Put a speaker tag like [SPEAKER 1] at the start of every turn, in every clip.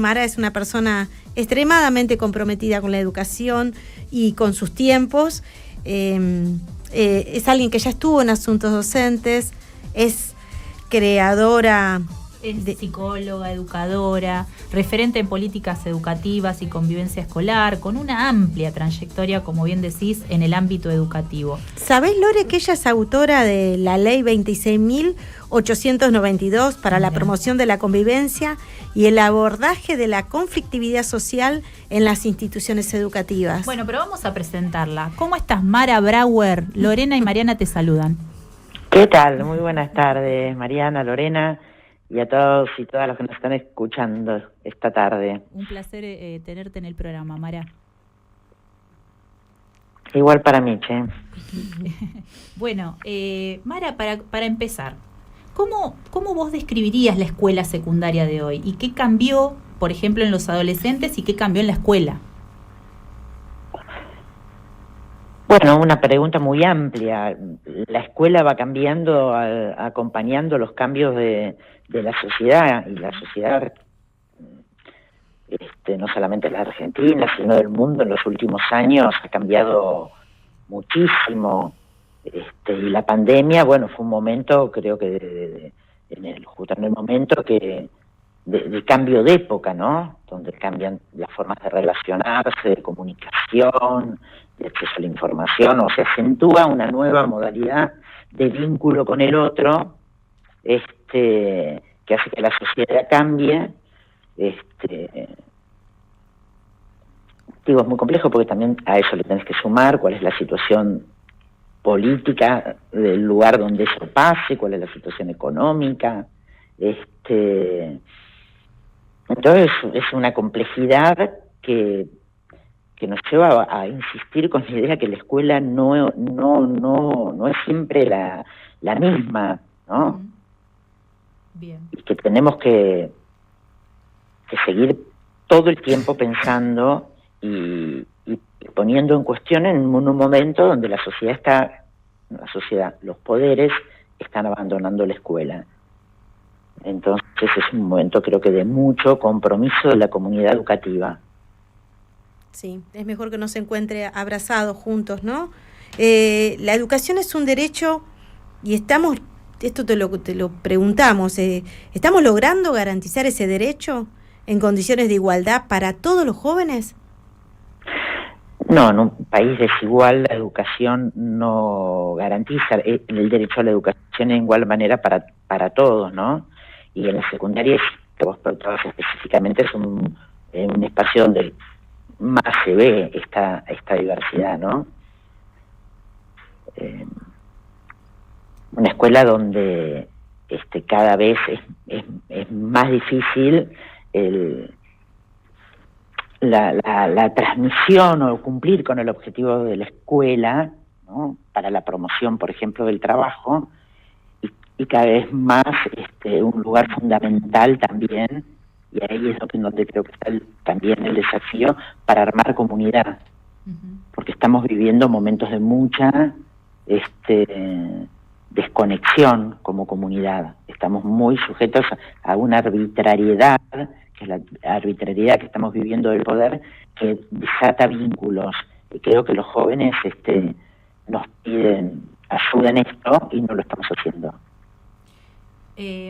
[SPEAKER 1] Mara es una persona extremadamente comprometida con la educación y con sus tiempos. Es alguien que ya estuvo en asuntos docentes, es creadora.
[SPEAKER 2] Es psicóloga, educadora, referente en políticas educativas y convivencia escolar, con una amplia trayectoria, como bien decís, en el ámbito educativo.
[SPEAKER 1] ¿Sabés, Lore, que ella es autora de la ley 26.892 para la promoción de la convivencia y el abordaje de la conflictividad social en las instituciones educativas?
[SPEAKER 2] Bueno, pero vamos a presentarla. ¿Cómo estás, Mara Brauer? Lorena y Mariana te saludan.
[SPEAKER 3] ¿Qué tal? Muy buenas tardes, Mariana, Lorena, y a todos y todas los que nos están escuchando esta tarde.
[SPEAKER 2] Un placer tenerte en el programa, Mara.
[SPEAKER 3] Igual para mí, che.
[SPEAKER 2] Bueno, Mara, para empezar, ¿cómo vos describirías la escuela secundaria de hoy? ¿Y qué cambió, por ejemplo, en los adolescentes y qué cambió en la escuela?
[SPEAKER 3] Bueno, una pregunta muy amplia. La escuela va cambiando, acompañando los cambios de la sociedad, y la sociedad, no solamente la Argentina, sino del mundo en los últimos años ha cambiado muchísimo. Y la pandemia, bueno, fue un momento, creo que justo en el momento que de cambio de época, ¿no? Donde cambian las formas de relacionarse, de comunicación, de acceso a la información, o se acentúa una nueva modalidad de vínculo con el otro, que hace que la sociedad cambie. Digo, es muy complejo porque también a eso le tenés que sumar cuál es la situación política del lugar donde eso pase, cuál es la situación económica. Entonces es una complejidad que nos lleva a insistir con la idea que la escuela no es siempre la misma, ¿no?
[SPEAKER 2] Bien.
[SPEAKER 3] Y que tenemos que seguir todo el tiempo pensando y poniendo en cuestión en un momento donde la sociedad, los poderes están abandonando la escuela. Entonces es un momento, creo que de mucho compromiso de la comunidad educativa.
[SPEAKER 1] Sí, es mejor que no se encuentre abrazados juntos, ¿no? La educación es un derecho y esto te lo preguntamos, ¿estamos logrando garantizar ese derecho en condiciones de igualdad para todos los jóvenes?
[SPEAKER 3] No, en un país desigual la educación no garantiza el derecho a la educación en igual manera para todos, ¿no? Y en la secundaria, que vos preguntabas específicamente, es un espacio donde más se ve esta diversidad, ¿no? Una escuela donde cada vez es más difícil la transmisión o cumplir con el objetivo de la escuela, ¿no? Para la promoción, por ejemplo, del trabajo, y cada vez más un lugar fundamental también, y ahí es donde creo que está también el desafío para armar comunidad, porque estamos viviendo momentos de mucha desconexión como comunidad. Estamos muy sujetos a una arbitrariedad, que es la arbitrariedad que estamos viviendo del poder, que desata vínculos. Y creo que los jóvenes nos piden ayuda en esto y no lo estamos haciendo.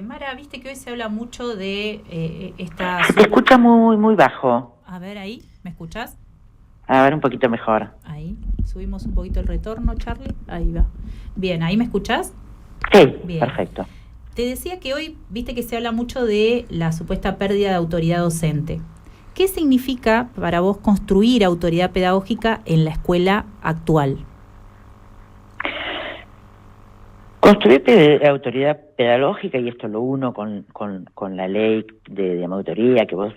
[SPEAKER 2] Mara, viste que hoy se habla mucho de esta...
[SPEAKER 3] Se escucha muy, muy bajo.
[SPEAKER 2] A ver, ahí, ¿me escuchás?
[SPEAKER 3] A ver, un poquito mejor.
[SPEAKER 2] Ahí, subimos un poquito el retorno, Charlie. Ahí va. Bien, ¿ahí me escuchás?
[SPEAKER 3] Sí,
[SPEAKER 2] bien.
[SPEAKER 3] Perfecto.
[SPEAKER 2] Te decía que hoy, viste que se habla mucho de la supuesta pérdida de autoridad docente. ¿Qué significa para vos construir autoridad pedagógica en la escuela actual?
[SPEAKER 3] Construir autoridad pedagógica, y esto lo uno con la ley de autoría que vos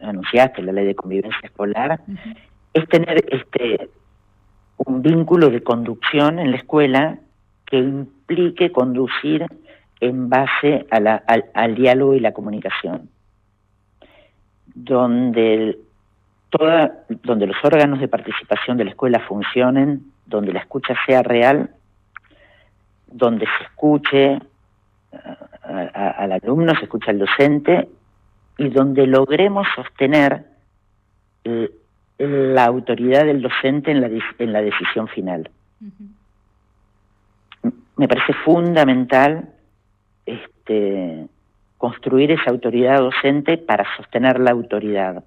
[SPEAKER 3] anunciaste, la ley de convivencia escolar, es tener un vínculo de conducción en la escuela que implique conducir en base al diálogo y la comunicación, donde los órganos de participación de la escuela funcionen, donde la escucha sea real, donde se escuche al alumno, se escucha al docente y donde logremos sostener la autoridad del docente en la decisión final. Me parece fundamental construir esa autoridad docente para sostener la autoridad,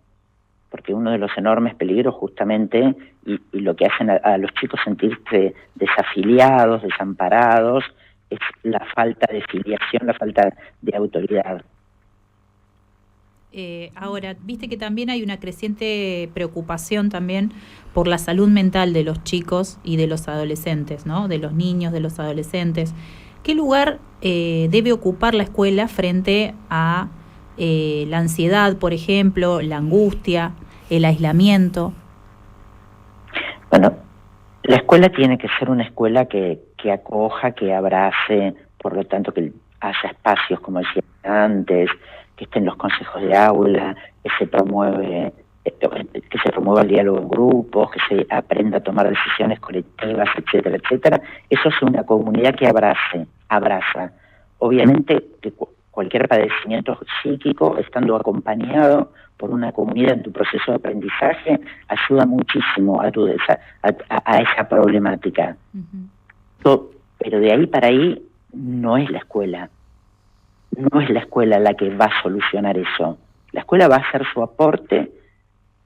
[SPEAKER 3] porque uno de los enormes peligros justamente, y lo que hacen a los chicos sentirse desafiliados, desamparados, es la falta de filiación, la falta de autoridad.
[SPEAKER 2] Ahora, viste que también hay una creciente preocupación también por la salud mental de los chicos y de los adolescentes, ¿no? De los niños, de los adolescentes. ¿Qué lugar debe ocupar la escuela frente a la ansiedad, por ejemplo, la angustia, el aislamiento?
[SPEAKER 3] Bueno, la escuela tiene que ser una escuela que acoja, que abrace, por lo tanto que haya espacios, como decía antes, que estén los consejos de aula, que se promueva el diálogo en grupos, que se aprenda a tomar decisiones colectivas, etcétera, etcétera. Eso es una comunidad que abraza. Obviamente que cualquier padecimiento psíquico, estando acompañado por una comunidad en tu proceso de aprendizaje, ayuda muchísimo a esa problemática. Pero de ahí para ahí no es la escuela. No es la escuela la que va a solucionar eso. La escuela va a hacer su aporte,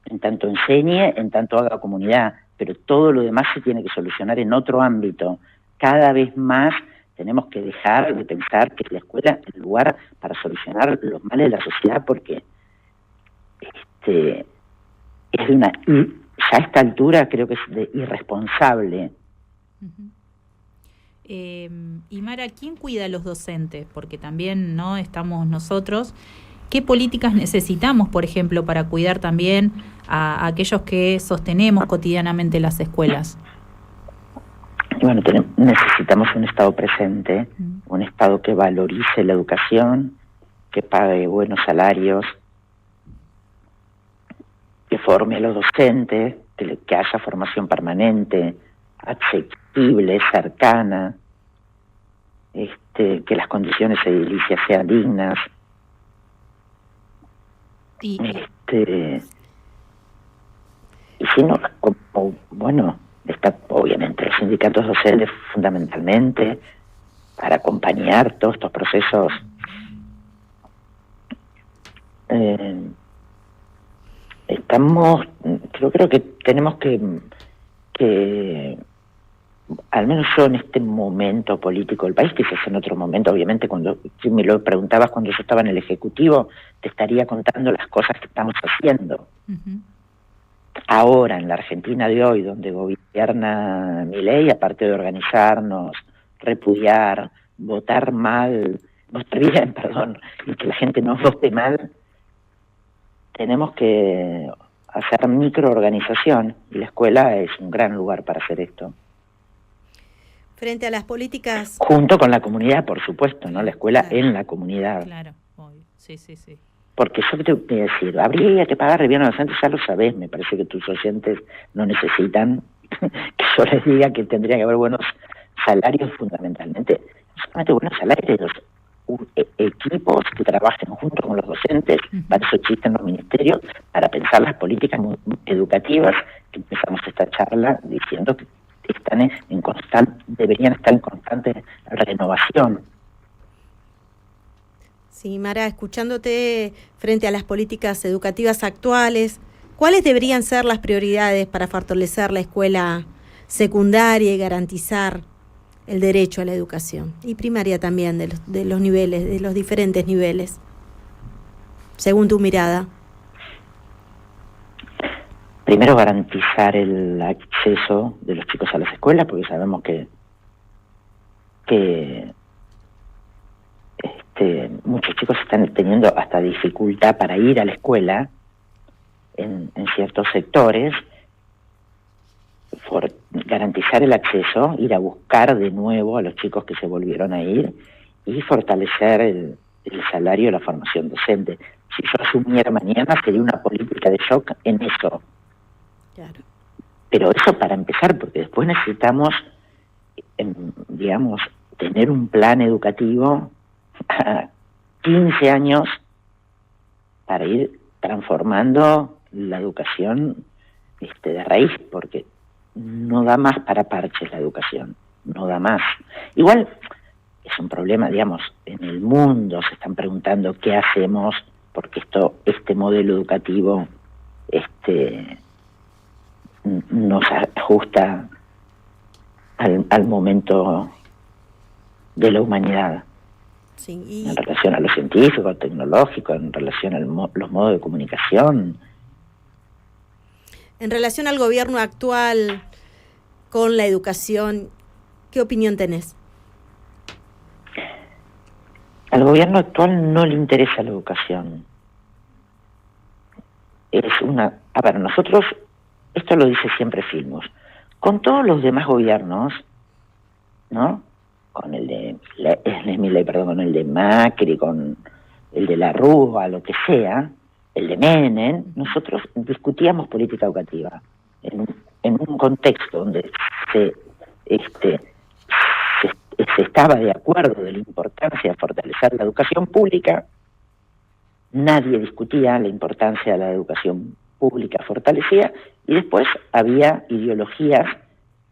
[SPEAKER 3] en tanto enseñe, en tanto haga comunidad, pero todo lo demás se tiene que solucionar en otro ámbito. Cada vez más tenemos que dejar de pensar que la escuela es el lugar para solucionar los males de la sociedad, porque es ya a esta altura creo que es irresponsable.
[SPEAKER 2] Y Mara, ¿quién cuida a los docentes? Porque también no estamos nosotros. ¿Qué políticas necesitamos, por ejemplo, para cuidar también a aquellos que sostenemos cotidianamente las escuelas?
[SPEAKER 3] Bueno, necesitamos un Estado presente, un Estado que valorice la educación, que pague buenos salarios, que forme a los docentes, que haya formación permanente, asequible, cercana, que las condiciones edilicias sean dignas. Y si no, está obviamente los sindicatos docentes fundamentalmente para acompañar todos estos procesos. Creo que tenemos que al menos yo en este momento político del país, quizás en otro momento, obviamente, si me lo preguntabas cuando yo estaba en el Ejecutivo, te estaría contando las cosas que estamos haciendo. Ahora, en la Argentina de hoy, donde gobierna Milei, aparte de organizarnos, repudiar, votar bien, y que la gente no vote mal, tenemos que hacer microorganización, y la escuela es un gran lugar para hacer esto.
[SPEAKER 1] Frente a las políticas...
[SPEAKER 3] Junto con la comunidad, por supuesto, ¿no? La escuela en la comunidad.
[SPEAKER 2] Claro, obvio. Sí.
[SPEAKER 3] Porque yo te voy a decir, habría que pagar bien a los docentes, ya lo sabés, me parece que tus oyentes no necesitan que yo les diga que tendría que haber buenos salarios fundamentalmente. No solamente buenos salarios, los equipos que trabajen junto con los docentes, para eso existen los ministerios, para pensar las políticas educativas, que empezamos esta charla diciendo que deberían estar en constante renovación.
[SPEAKER 1] Sí, Mara, escuchándote frente a las políticas educativas actuales, ¿cuáles deberían ser las prioridades para fortalecer la escuela secundaria y garantizar el derecho a la educación? Y primaria también, de los niveles, de los diferentes niveles, según tu mirada.
[SPEAKER 3] Primero, garantizar el acceso de los chicos a las escuelas, porque sabemos que muchos chicos están teniendo hasta dificultad para ir a la escuela en ciertos sectores. Garantizar el acceso, ir a buscar de nuevo a los chicos que se volvieron a ir y fortalecer el salario y la formación docente. Si yo asumiera mañana, sería una política de shock en eso.
[SPEAKER 1] Claro.
[SPEAKER 3] Pero eso para empezar, porque después necesitamos, tener un plan educativo a 15 años para ir transformando la educación de raíz, porque no da más para parches la educación, no da más. Igual es un problema, digamos, en el mundo se están preguntando qué hacemos, porque este modelo educativo no se ajusta al momento de la humanidad.
[SPEAKER 1] Sí,
[SPEAKER 3] en relación a lo científico, tecnológico, en relación a los modos de comunicación.
[SPEAKER 1] En relación al gobierno actual con la educación, ¿qué opinión tenés?
[SPEAKER 3] Al gobierno actual no le interesa la educación. Nosotros, esto lo dice siempre Filmus, con todos los demás gobiernos, ¿no? Con el de con el de Macri, con el de la Rúa, lo que sea, el de Menem, nosotros discutíamos política educativa en un contexto donde se estaba de acuerdo de la importancia de fortalecer la educación pública. Nadie discutía la importancia de la educación pública fortalecida, y después había ideologías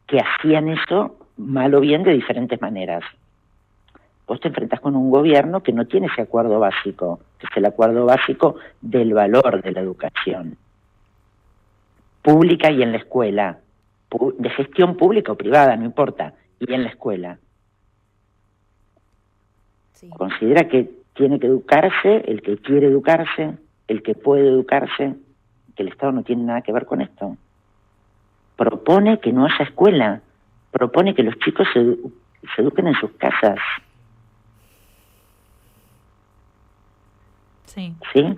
[SPEAKER 3] que hacían eso mal o bien de diferentes maneras. Vos te enfrentás con un gobierno que no tiene ese acuerdo básico, que es el acuerdo básico del valor de la educación pública y en la escuela, de gestión pública o privada, no importa, y en la escuela. Sí. Considera que tiene que educarse el que quiere educarse, el que puede educarse, que el Estado no tiene nada que ver con esto. Propone que no haya escuela, propone que los chicos se eduquen en sus casas.
[SPEAKER 2] Sí.
[SPEAKER 3] ¿Sí?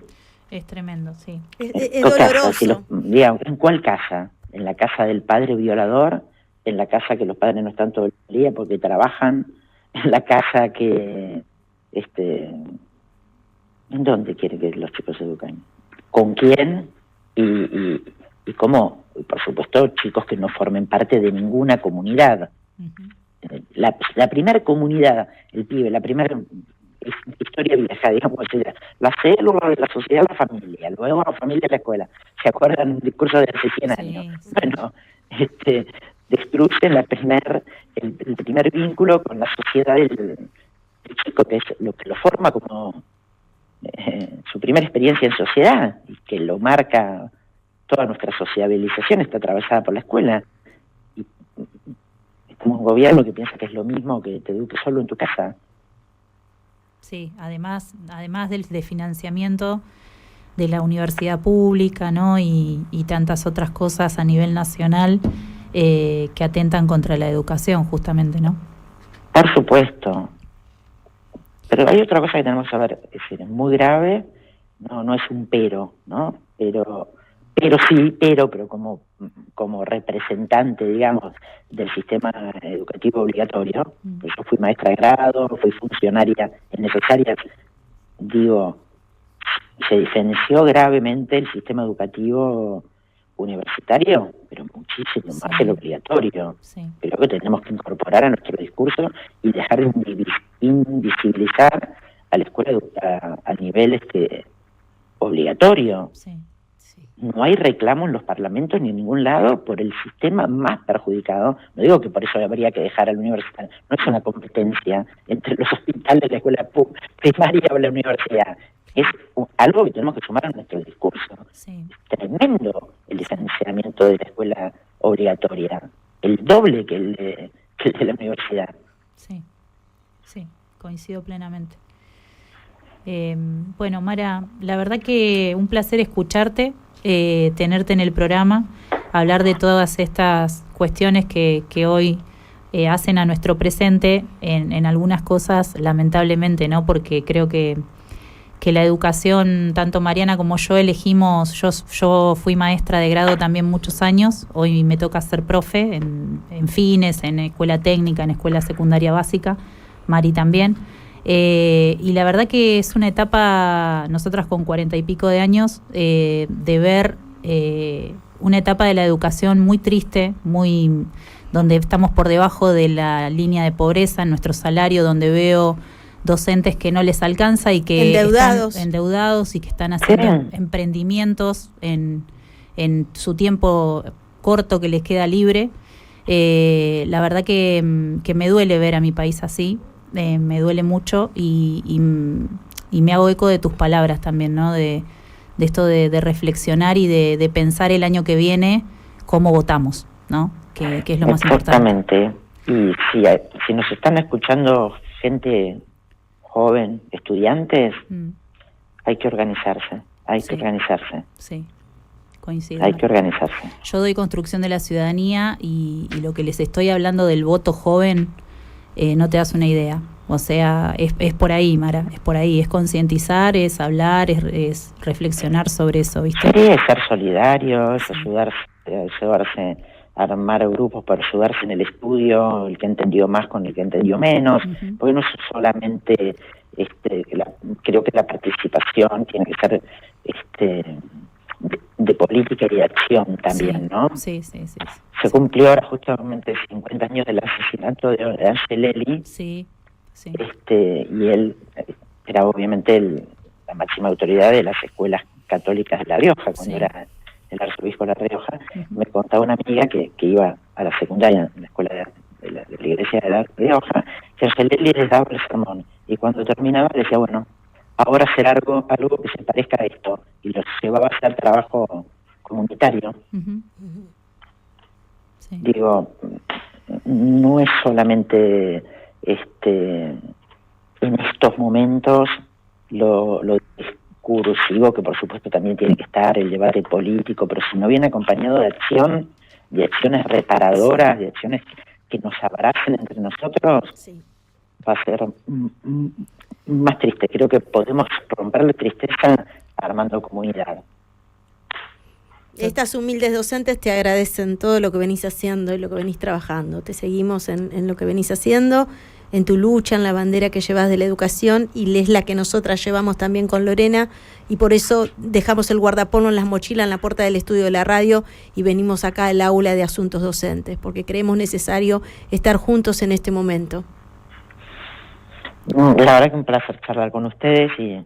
[SPEAKER 2] Es tremendo, sí.
[SPEAKER 1] Es doloroso.
[SPEAKER 3] Digamos, ¿en cuál casa? ¿En la casa del padre violador? ¿En la casa que los padres no están todo el día porque trabajan? ¿En la casa que... ¿En dónde quiere que los chicos se eduquen? ¿Con quién? Y cómo, por supuesto, chicos que no formen parte de ninguna comunidad. Uh-huh. La primera comunidad, el pibe, la primera historia vieja, digamos, la célula de la sociedad, la familia, luego la familia y la escuela. ¿Se acuerdan del discurso de hace 100 años? Sí. Bueno, destruyen el primer vínculo con la sociedad del chico, que es lo que lo forma como su primera experiencia en sociedad, y que lo marca. Toda nuestra sociabilización está atravesada por la escuela. Y es como un gobierno que piensa que es lo mismo que te eduques solo en tu casa.
[SPEAKER 2] Sí, además del financiamiento de la universidad pública, ¿no? Y tantas otras cosas a nivel nacional que atentan contra la educación, justamente, ¿no?
[SPEAKER 3] Por supuesto. Pero hay otra cosa que tenemos que saber, es decir, es muy grave, no es un pero, ¿no? Pero como representante, digamos, del sistema educativo obligatorio, pues yo fui maestra de grado, fui funcionaria en esas áreas, digo, se diferenció gravemente el sistema educativo universitario, pero muchísimo más que el obligatorio. Sí. Creo que tenemos que incorporar a nuestro discurso y dejar de invisibilizar a la escuela a nivel obligatorio. Sí. No hay reclamo en los parlamentos ni en ningún lado por el sistema más perjudicado. No digo que por eso habría que dejar al universitario. No es una competencia entre los hospitales, la escuela primaria o la universidad. Es algo que tenemos que sumar a nuestro discurso. Sí. Es tremendo el diferenciamiento de la escuela obligatoria. El doble que el de la universidad.
[SPEAKER 2] Sí, coincido plenamente. Bueno, Mara, la verdad que un placer escucharte. Tenerte en el programa, hablar de todas estas cuestiones que hoy hacen a nuestro presente en algunas cosas, lamentablemente, ¿no? Porque creo que la educación, tanto Mariana como yo elegimos, yo fui maestra de grado también muchos años, hoy me toca ser profe en Fines, en escuela técnica, en escuela secundaria básica, Mari también. Y la verdad que es una etapa, nosotras con 40 y pico de años, de ver una etapa de la educación muy triste, donde estamos por debajo de la línea de pobreza en nuestro salario, donde veo docentes que no les alcanza y que
[SPEAKER 1] endeudados,
[SPEAKER 2] están endeudados y que están haciendo emprendimientos en su tiempo corto que les queda libre. La verdad que me duele ver a mi país así, me duele mucho y me hago eco de tus palabras también, ¿no? De esto de reflexionar y de pensar el año que viene cómo votamos, ¿no? Que es lo más importante.
[SPEAKER 3] Exactamente. Y si nos están escuchando gente joven, estudiantes, hay que organizarse, que organizarse.
[SPEAKER 2] Sí, coincido.
[SPEAKER 3] Hay que organizarse.
[SPEAKER 2] Yo doy construcción de la ciudadanía y lo que les estoy hablando del voto joven, no te das una idea. O sea, es por ahí, Mara, es por ahí, es concientizar, es hablar, es reflexionar sobre eso, ¿viste?
[SPEAKER 3] Sí, es ser solidarios, ayudarse a armar grupos para ayudarse en el estudio, el que entendió más con el que entendió menos, porque no es solamente, creo que la participación tiene que ser de política y de acción también, ¿no?
[SPEAKER 2] Sí.
[SPEAKER 3] Se cumplió ahora justamente 50 años del asesinato de Angelelli.
[SPEAKER 2] Sí.
[SPEAKER 3] Y él era obviamente la máxima autoridad de las escuelas católicas de La Rioja, cuando era el arzobispo de La Rioja. Me contaba una amiga que iba a la secundaria en la escuela de la iglesia de La Rioja, que Angelelli les daba el sermón, y cuando terminaba le decía, bueno, ahora hacer algo que se parezca a esto, y los llevaba a hacer trabajo comunitario. Digo, no es solamente en estos momentos lo discursivo, que por supuesto también tiene que estar, el debate político, pero si no viene acompañado de acción, de acciones reparadoras, de acciones que nos abracen entre nosotros, va a ser más triste. Creo que podemos romper la tristeza armando comunidad.
[SPEAKER 1] Estas humildes docentes te agradecen todo lo que venís haciendo y lo que venís trabajando. Te seguimos en lo que venís haciendo, en tu lucha, en la bandera que llevas de la educación, y es la que nosotras llevamos también con Lorena, y por eso dejamos el guardapolvo en las mochilas en la puerta del estudio de la radio y venimos acá al aula de asuntos docentes, porque creemos necesario estar juntos en este momento.
[SPEAKER 3] La verdad que un placer charlar con ustedes y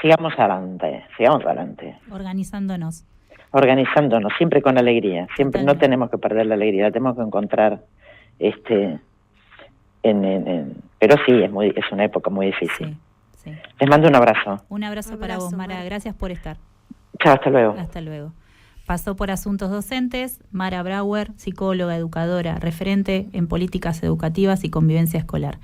[SPEAKER 3] sigamos adelante. Organizándonos, siempre con alegría, siempre. Totalmente. No tenemos que perder la alegría, tenemos que encontrar pero sí, es una época muy difícil. Sí. Les mando un abrazo.
[SPEAKER 2] Un abrazo para vos, Mara, gracias por estar.
[SPEAKER 3] Chao, hasta luego.
[SPEAKER 2] Hasta luego. Pasó por Asuntos Docentes Mara Brauer, psicóloga, educadora, referente en políticas educativas y convivencia escolar.